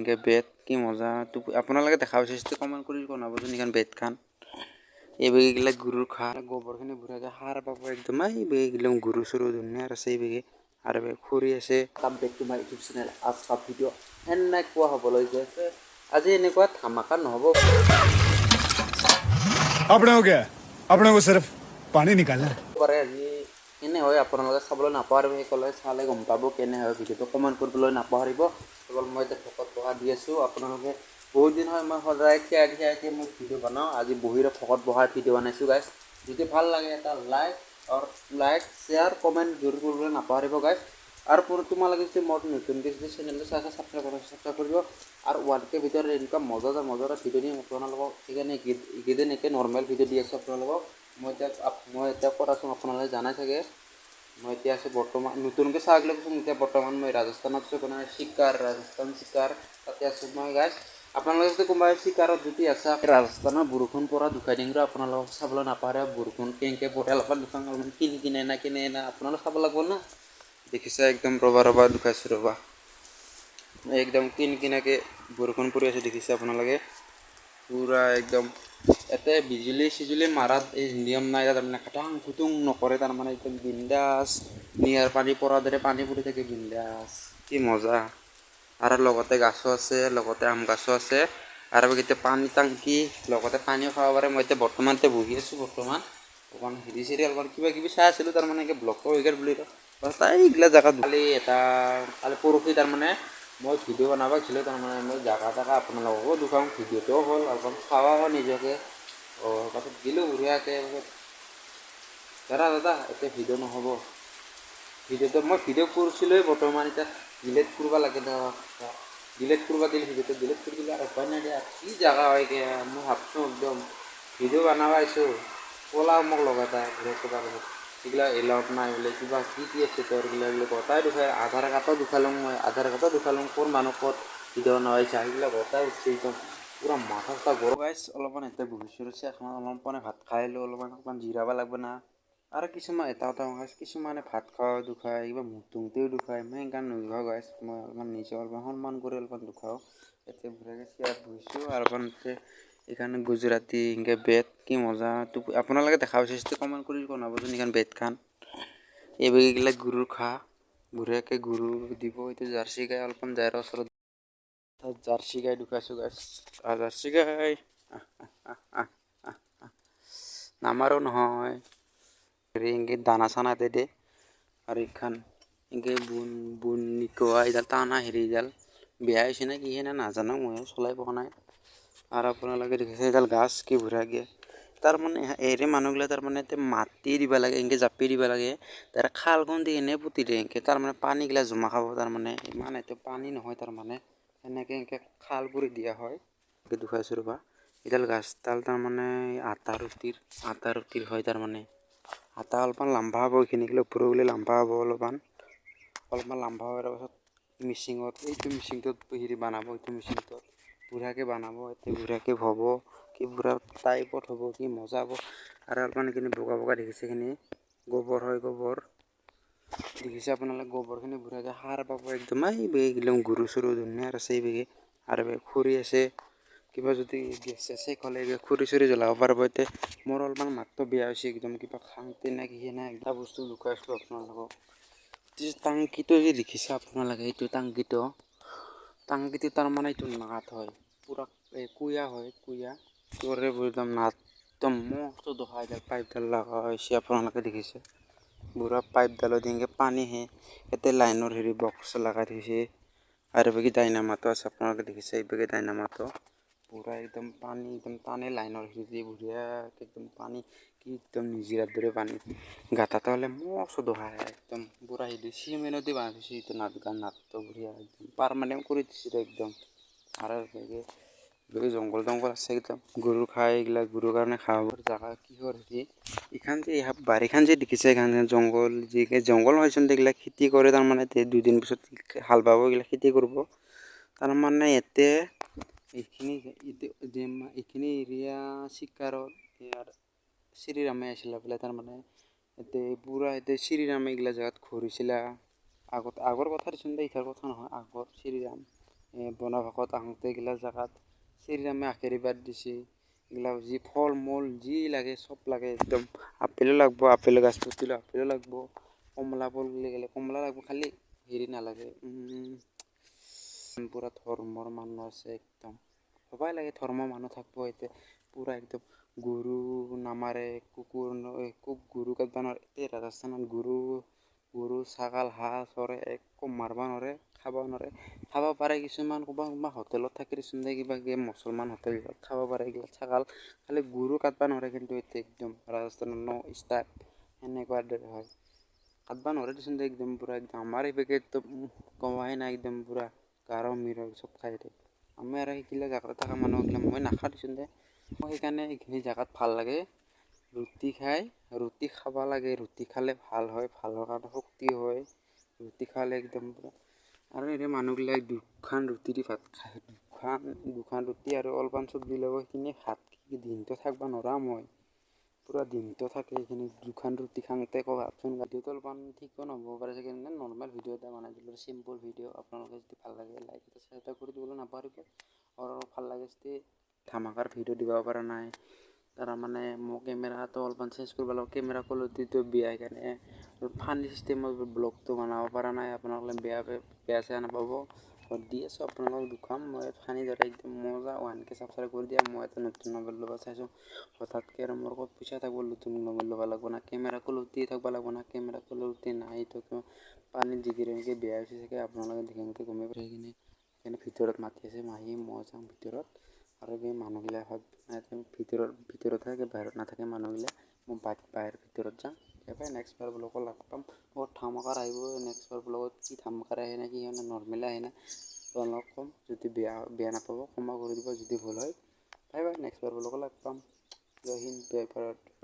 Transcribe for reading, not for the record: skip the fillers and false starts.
ইনকে বেত কি মজা তো আপোনালোকে দেখা পাইছে কমেন্ট কৰি জনাবচোন ইখান বেত খান এইবেগিলা গৰুৰ খাৰ গোবৰখিনি ভুৰাকে সাৰ পাব একদম এইবেগিলা গৰু চৰু ধুনীয়া আছে এইবেগে আৰু খৰি আছে কাম back to my YouTube channel আজ का ভিডিঅ' এনেকুৱা হ'বলৈ গৈ আছে আজি এনেকুৱা ধামাকা নহ'ব अपने हो क्या अपने को सिर्फ पानी निकालना है পাৰে আজি কেনে হয় আপোনালোকে চাবলৈ নাপাহৰিব সেইকলে চালে গম পাব কেনে হয় ভিডিঅ'টো কমেন্ট কৰিবলৈ নাপাহৰিব কেৱল মই এতিয়া ফকত বহা দি আছো আপোনালোকে বহুত দিন হয় মই সদায় থিয়াই মই ভিডিঅ' বনাওঁ আজি বহিৰে ফকত বহাৰ ভিডিঅ' বনাইছোঁ গাইছ যদি ভাল লাগে এটা লাইক শ্বেয়াৰ কমেন্ট জৰুৰ কৰিবলৈ নাপাহৰিব গাইছ আৰু তোমালোকে যদি মোৰ নতুনকৈ যদি চেনেলটো চাই ছাবস্ক্ৰাইব কৰিব আৰু 1K ভিতৰত এনেকুৱা মজা ভিডিঅ' দিম আপোনালোকক সেইকাৰণে এইকেইদিন একে নৰ্মেল ভিডিঅ' দি আছোঁ আপোনালোকক মই এতিয়া ক'ত আছোঁ আপোনালোকে জানাই চাগে মই এতিয়া আছোঁ বৰ্তমান নতুনকৈ চাই গ'লে এতিয়া বৰ্তমান মই ৰাজস্থানত আছোঁ ৰাজস্থান চিকাৰ তাতে আছোঁ মই গাইছ আপোনালোকে যদি কোনোবাই চিকাৰত যদি আছে ৰাজস্থানৰ বৰষুণ পৰা দুখাই দিন আপোনালোকক চাবলৈ নাপাহৰে বৰষুণ কেনেকৈ পৰে অলপমান দোকান কিনে না আপোনালোকে চাব লাগিব না দেখিছে একদম ৰবা দুখাইছোঁ ৰবা একদম কিনকিনাকে বৰষুণ পৰি আছে দেখিছে আপোনালোকে পুৰা একদম এতে বিজুলী মাৰাত এই নিয়ম নাই তাৰমানে খাটাং খুটুং নকৰে তাৰমানে একদম বিন্দাছ নিয়াৰ পানী পৰাৰ দৰে পানী পৰি থাকে বিন্দাছ কি মজা আৰু লগতে গাছো আছে লগতে আম গাছো আছে আৰু কেতিয়া পানী টাংকি লগতে পানীও খাব পাৰে মই এতিয়া বৰ্তমান বহি আছোঁ অকণ হেৰি চেৰি অলপমান কিবা কিবি চাই আছিলোঁ তাৰমানে ব্লগৰ উইগাৰ বুলি তাই এইগিলা জেগাত কালি পৰহি তাৰমানে মই ভিডিঅ' বনাব গৈছিলোঁ তাৰমানে মই জাগা আপোনালোককো দুখাওঁ ভিডিঅ'টোও হ'ল অলপমান চাৱা হ'ল নিজকে তাৰপিছত দিলোঁ বঢ়িয়াকৈ দাদা এতিয়া ভিডিঅ' নহ'ব ভিডিঅ'টো মই ভিডিঅ' কৰিছিলোঁৱে বৰ্তমান এতিয়া ডিলেট কৰিব লাগে ডিলেট কৰিব দিলে ভিডিঅ'টো ডিলেট কৰি দিলে আৰু উপায় নাই দিয়া কি জেগা হয় মই ভাবছোঁ একদম ভিডিঅ' বনাব আহিছোঁ ক'লা মোক লগাটা কিবা এইগিলা এলাউড নাই বোলে কিবা কি আছে তোৰ এইগিলা গোটাই দুখাই আধাৰ কাৰ্ডো দুখালোঁ ক'ৰ মানুহ ক'ত ভিডিঅ' বনাইছে সেইগিলা গোটাই উঠছে একদম পুৰা মাথা গৰম গাইছ অলপমান এতিয়া বহিছোঁ এখন অলপমান ভাত খাই আহিলোঁ অলপমান জিৰাব লাগিব না আৰু কিছুমান এটা কিছুমানে ভাত খাওঁ দুখায় কিবা মুটুংতেও দুখায় মই সেইকাৰণে নুখাওঁ গাইছ মই অলপমান নিজে অলপমান সন্মান কৰি অলপমান দুখাওঁ এতিয়া বঢ়িয়াকৈ চেয়াৰত বহিছোঁ আৰু অলপমান এইখানে গুজৰাটী এনেকৈ বেত কি মজা তো আপোনালোকে দেখা পাইছে কমেন্ট কৰি জনাবচোন এইখান বেত খান এইবেগিলা গৰুৰ বঢ়িয়াকৈ গৰু দিব এইটো জাৰ্চি গাই অলপমান যাৰ ওচৰত জাৰ্চি গাই দুখাইছোঁ গাইছ জাৰ্চি গাই নামাৰো নহয় হেৰি এনেকৈ দানা চানা দে আৰু এইখান এনেকৈ বুন নিকোৱা এইডাল টানা হেৰিডাল বেয়া হৈছে নে কিহে নে নাজানো মই চলাই পোৱা নাই আৰু আপোনালোকে দেখিছে এইডাল গাছ কি বঢ়িয়াকৈ তাৰমানে এৰে মানুহগিলা তাৰমানে মাটি দিব লাগে এনেকৈ জাপি দিব লাগে তাৰ খালখন দি এনেই পুতি দিয়ে এনেকৈ তাৰমানে পানীগিলা জমা খাব তাৰমানে ইমান এইটো পানী নহয় তাৰমানে এনেকৈ খাল কৰি দিয়া হয় দুখাইছোঁ ৰ'বা এইডাল গাছডাল তাৰমানে আটা ৰুটিৰ হয় তাৰমানে আটা অলপমান লাম্বা হ'ব এইখিনিগিলা ওপৰৰ গ'লে লাম্বা হ'ব অলপমান লাম্বা হোৱাৰ পাছত এইটো মিচিংটোত হেৰি বনাব এইটো মিচিংটোত বুঢ়াকৈ বনাব এতিয়া বুঢ়াকৈ ভব কি বুঢ়া টাইপত হ'ব কি মজা হ'ব আৰু অলপমান এইখিনি বগা দেখিছে এইখিনি গোবৰ হয় গোবৰ দেখিছে আপোনালোকে গোবৰখিনি বুঢ়াকৈ সাৰ পাব একদম এইগিলা গৰু চৰু ধুনীয়া আছে এইবেগে আৰু খৰি আছে কিবা যদি গেছ চেছ হ'লে খৰি চৰি জ্বলাব পাৰিব এতিয়া মোৰ অলপমান মাতটো বেয়া হৈছে একদম কিবা খাওঁতে নে কি নাই এটা বস্তু লুকাই আছোঁ আপোনালোকক টাংকিটো যে দেখিছে আপোনালোকে এইটো টাংকিটো তাৰমানে এইটো নাট হয় পুৰা কুঁয়া হয় তোৰে একদম নাট একদম মস্ত দহাইডাল পাইপডাল লগা হৈছে আপোনালোকে দেখিছে বুঢ়া পাইপডালত এনেকৈ পানী ইয়াতে লাইনৰ হেৰি বক্স লগাই থৈছে আৰু এইভাগে ডাইনামাটো আছে আপোনালোকে দেখিছে এইভাগে ডাইনামাটো পুৰা একদম পানী একদম টানে লাইনৰ হেৰি বঢ়িয়াকৈ একদম পানী কি একদম নিজিৰাৰ দৰে পানী গাঁতাটো হ'লে মস্ত দহাই একদম পুৰা হেৰি চিমেণ্টে বনাই থৈছে এইটো নাটটো বঢ়িয়া একদম পাৰমানেণ্ট কৰি দিছে একদম আৰু এইভাগে জংঘল আছে একদম গৰু খাই এইগিলা গৰুৰ কাৰণে খাবৰ জেগা কিহৰ হেৰি এইখান যে বাৰীখান যে দেখিছে এইখান জংঘল নহয়চোন এইগিলা খেতি কৰে তাৰমানে 2 দিন পিছত হাল বাব এইগিলা খেতি কৰিব তাৰমানে ইয়াতে এইখিনি এৰিয়া চিকাৰত ইয়াৰ শ্ৰীৰামে আছিলে বোলে তাৰমানে ইয়াতে পুৰা শ্ৰীৰামে এইগিলা জেগাত ঘূৰিছিলে আগৰ কথা দিচোন ইথাৰ কথা নহয় আগৰ শ্ৰীৰাম বনভাগত আহোঁতে এইগিলা জেগাত শ্ৰীৰামে আশীৰ্বাদ দিছে এইগিলা যি ফল মূল যি লাগে চব লাগে একদম আপেলো লাগব আপেল গাছ পুতিলে আপেলো লাগব কমলা ফল বুলি গ'লে কমলা লাগব খালি হেৰি নালাগে পুৰা ধৰ্মৰ মানুহ আছে একদম সবাই লাগে ধৰ্মৰ মানুহ থাকিব এতিয়া পুৰা একদম গৰু নামাৰে কুকুৰ গৰু কাটবা নোৱাৰে এতিয়া ৰাজস্থানত গৰু ছাগাল হাঁহ চৰে একো মাৰবা নোৱাৰে খাব পাৰে কিছুমান কোনোবা হোটেলত থাকি দিচোন কিবা মুছলমান হোটেলত খাব পাৰে এইগিলা ছাগাল খালি গৰু কাটবা নোৱাৰে কিন্তু এতিয়া একদম ৰাজস্থানত ন ষ্টাইল সেনেকুৱা দৰে হয় কাটবা নোৱাৰে দিচোন একদম পুৰা একদম আমাৰ এইভাগে একদম কমাই নাই একদম পুৰা গাৰো মিৰৰ চব খাই থাকে আমি আৰু সেইগিলা জেগাত থকা মানুহগিলা মই নাখাওঁ দিচোন মই সেইকাৰণে এইখিনি জেগাত ভাল লাগে ৰুটি খাব লাগে ৰুটি খালে ভাল হয় ভালৰ কাৰণে শক্তি হয় ৰুটি খালে একদম পুৰা আৰু এতিয়া মানুহগিলাক দুখান ৰুটি দি ভাত খায় দুখান ৰুটি আৰু অলপমান চব্জি ল'ব সেইখিনি ভাত দিনটো থাকিব নোৱাৰা মই পুৰা দিনটো থাকে সেইখিনি দুখান ৰুটি খাওঁতে আকৌ ভাবচোন ভিডিঅ'টো অলপমান ঠিকো নহ'ব পাৰে চাগে নৰ্মেল ভিডিঅ' এটা বনাই দিলোঁ চিম্পল ভিডিঅ' আপোনালোকে যদি ভাল লাগে লাইক এটা শ্বেয়াৰ কৰি দিবলৈ নাপাহৰিব আৰু ভাল লাগে যদি ধামাকাৰ ভিডিঅ' দিব পৰা নাই তাৰ মানে মোৰ কেমেৰাটো অলপমান চেঞ্জ কৰিব লাগিব কেমেৰা কোৱালিটিটো বেয়া সেইকাৰণে ফানী চিষ্টেমত ব্লগটো বনাব পৰা নাই আপোনালোকে বেয়া চেয়া নাপাব দি আছোঁ আপোনালোকক দুখাম মই ফানী দৰে একদম মজা 1K ছাবস্ক্ৰাইব কৰি দিয়া মই এটা নতুন মোবাইল ল'ব চাইছোঁ হঠাৎকৈ আৰু মোৰ ক'ত পইচা থাকিব নতুন মোবাইল ল'ব লাগিব না কেমেৰা কোৱালিটি থাকিব লাগিব না কেমেৰা কোৱালিটি নাই তো পানীত জিকি এনেকৈ বেয়া হৈছে চাগে আপোনালোকে দেখি গমেই পাই সেইকাৰণে ভিতৰত মাতি আছে মাহী মই যাওঁ ভিতৰত আৰু এই মানুহগিলাক ভিতৰত থাকে বাহিৰত নাথাকে মানুহগিলাক মই বাহিৰ ভিতৰত যাওঁ এবাৰ নেক্সট বাৰ ব্লগত লগ পাম বহুত ধামাকাৰ আহিব নেক্সট বাৰ ব্লগত কি ধামাকাৰ আহে না কি নৰ্মেল আহে না আপোনালোকক ক'ম যদি বেয়া নাপাব ক্ষমা কৰি দিব যদি ভুল হয় বাই বাই নেক্সট বাৰ ব্লগত লগ পাম জয় হিন্দ জয় ভাৰত